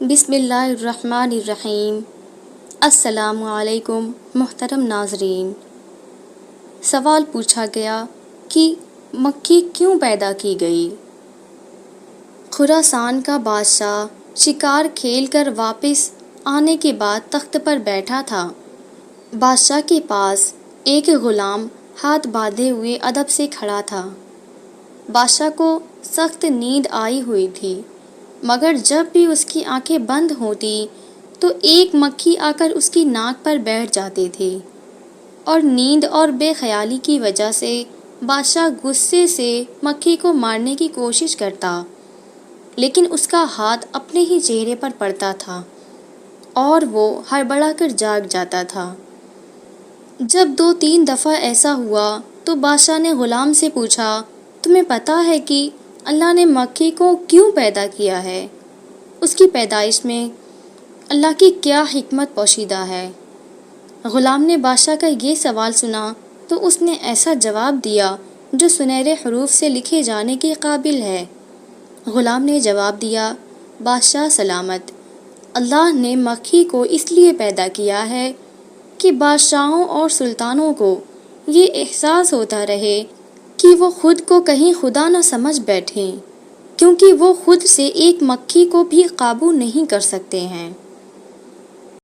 بسم اللہ الرحمن الرحیم۔ السلام علیکم محترم ناظرین۔ سوال پوچھا گیا کہ مکھی کیوں پیدا کی گئی؟ خراسان کا بادشاہ شکار کھیل کر واپس آنے کے بعد تخت پر بیٹھا تھا۔ بادشاہ کے پاس ایک غلام ہاتھ باندھے ہوئے ادب سے کھڑا تھا۔ بادشاہ کو سخت نیند آئی ہوئی تھی، مگر جب بھی اس کی آنکھیں بند ہوتی تو ایک مکھی آ کر اس کی ناک پر بیٹھ جاتی تھی، اور نیند اور بے خیالی کی وجہ سے بادشاہ غصے سے مکھی کو مارنے کی کوشش کرتا، لیکن اس کا ہاتھ اپنے ہی چہرے پر پڑتا تھا اور وہ ہڑبڑا کر جاگ جاتا تھا۔ جب 2-3 دفعہ ایسا ہوا تو بادشاہ نے غلام سے پوچھا، تمہیں پتہ ہے کہ اللہ نے مکھی کو کیوں پیدا کیا ہے؟ اس کی پیدائش میں اللہ کی کیا حکمت پوشیدہ ہے؟ غلام نے بادشاہ کا یہ سوال سنا تو اس نے ایسا جواب دیا جو سنہرے حروف سے لکھے جانے کے قابل ہے۔ غلام نے جواب دیا، بادشاہ سلامت، اللہ نے مکھی کو اس لیے پیدا کیا ہے کہ بادشاہوں اور سلطانوں کو یہ احساس ہوتا رہے کہ وہ خود کو کہیں خدا نہ سمجھ بیٹھیں، کیونکہ وہ خود سے ایک مکھی کو بھی قابو نہیں کر سکتے ہیں۔